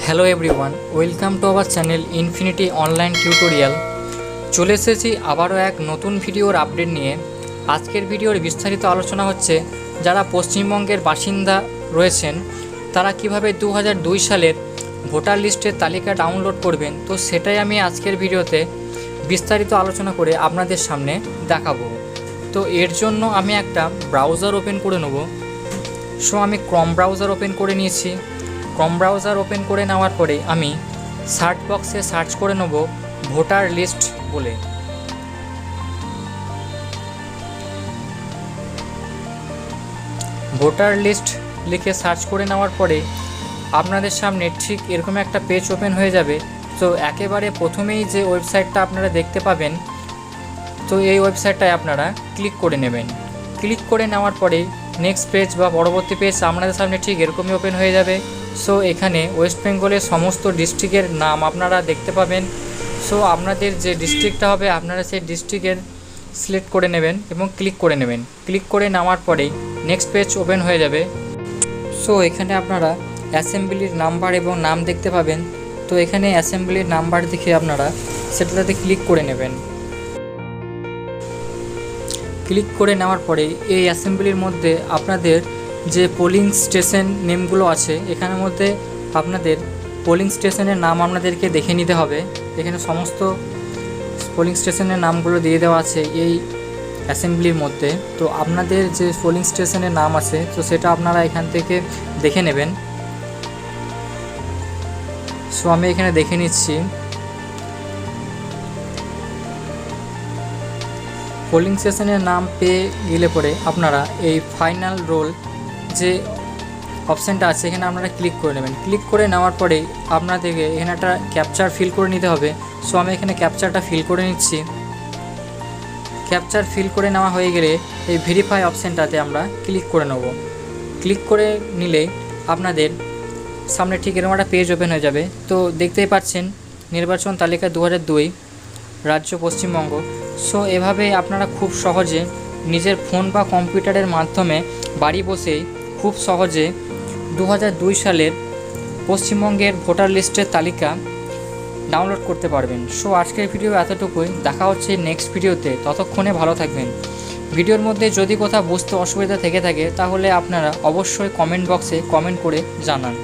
Hello everyone, welcome to our channel infinity online tutorial. চলে এসেছি আবারও এক নতুন ভিডিওর আপডেট নিয়ে। আজকের ভিডিওর বিস্তারিত আলোচনা হচ্ছে যারা পশ্চিমবঙ্গের বাসিন্দা রয়েছেন তারা কিভাবে 2002 সালের ভোটার লিস্টের তালিকা ডাউনলোড করবেন। তো সেটাই আমি আজকের ভিডিওতে বিস্তারিত আলোচনা করে আপনাদের সামনে দেখাবো। তো এর জন্য আমি একটা ব্রাউজার ওপেন করে নেব। সো আমি ক্রম ব্রাউজার ওপেন করে নিয়েছি। ক্রম ব্রাউজার ওপেন করে নেওয়ার পরে আমি সার্চ বক্সে সার্চ করে নেব ভোটার লিস্ট বলে। ভোটার লিস্ট লিখে সার্চ করে নেওয়ার পরে আপনাদের সামনে ঠিক এরকম একটা পেজ ওপেন হয়ে যাবে। তো একেবারে প্রথমেই যে ওয়েবসাইটটা আপনারা দেখতে পাবেন, তো এই ওয়েবসাইটটায় আপনারা ক্লিক করে নেবেন। ক্লিক করে নেওয়ার পরে নেক্সট পেজ বা পরবর্তী পেজ আপনাদের সামনে ঠিক এরকমই ওপেন হয়ে যাবে। সো এখানে ওয়েস্ট বেঙ্গলের সমস্ত ডিস্ট্রিক্টের নাম আপনারা দেখতে পাবেন। সো আপনাদের যে ডিস্ট্রিক্টটা হবে আপনারা সেই ডিস্ট্রিক্টের সিলেক্ট করে নেবেন এবং ক্লিক করে নেবেন। ক্লিক করে নেওয়ার পরেই নেক্সট পেজ ওপেন হয়ে যাবে। সো এখানে আপনারা অ্যাসেম্বলির নাম্বার এবং নাম দেখতে পাবেন। তো এখানে অ্যাসেম্বলির নাম্বার দেখে আপনারা সেটাতে ক্লিক করে নেবেন। ক্লিক করে নেওয়ার পরে এই অ্যাসেম্বলির মধ্যে আপনাদের যে পোলিং স্টেশন নেমগুলো আছে এখানের মধ্যে আপনাদের পোলিং স্টেশনের নাম আপনাদেরকে দেখে নিতে হবে। এখানে সমস্ত পোলিং স্টেশনের নামগুলো দিয়ে দেওয়া আছে এই অ্যাসেম্বলির মধ্যে। তো আপনাদের যে পোলিং স্টেশনের নাম আছে তো সেটা আপনারা এখান থেকে দেখে নেবেন। সো আমি এখানে দেখে নিচ্ছি। পোলিং স্টেশনের নাম পেয়ে গেলে পরে আপনারা এই ফাইনাল রোল যে অপশানটা আছে এখানে আপনারা ক্লিক করে নেবেন। ক্লিক করে নেওয়ার পরে আপনাদেরকে এখানে একটা ক্যাপচার ফিল করে নিতে হবে। সো আমি এখানে ক্যাপচারটা ফিল করে নিচ্ছি। ক্যাপচার ফিল করে নেওয়া হয়ে গেলে এই ভেরিফাই অপশানটাতে আমরা ক্লিক করে নেব। ক্লিক করে নিলে আপনাদের সামনে ঠিক এরকম একটা পেজ ওপেন হয়ে যাবে। তো দেখতেই পাচ্ছেন নির্বাচন তালিকা 2002 রাজ্য পশ্চিমবঙ্গ। সো এভাবে আপনারা খুব সহজে নিজের ফোন বা কম্পিউটারের মাধ্যমে বাড়ি বসেই খুব সহজে 2002 সালের পশ্চিমবঙ্গের ভোটার লিস্টের তালিকা ডাউনলোড করতে পারবেন। সো আজকের ভিডিও এতটুকুই, দেখা হচ্ছে নেক্সট ভিডিওতে। ততক্ষণে ভালো থাকবেন। ভিডিওর মধ্যে যদি কোথাও বুঝতে অসুবিধা থেকে থাকে তাহলে আপনারা অবশ্যই কমেন্ট বক্সে কমেন্ট করে জানান।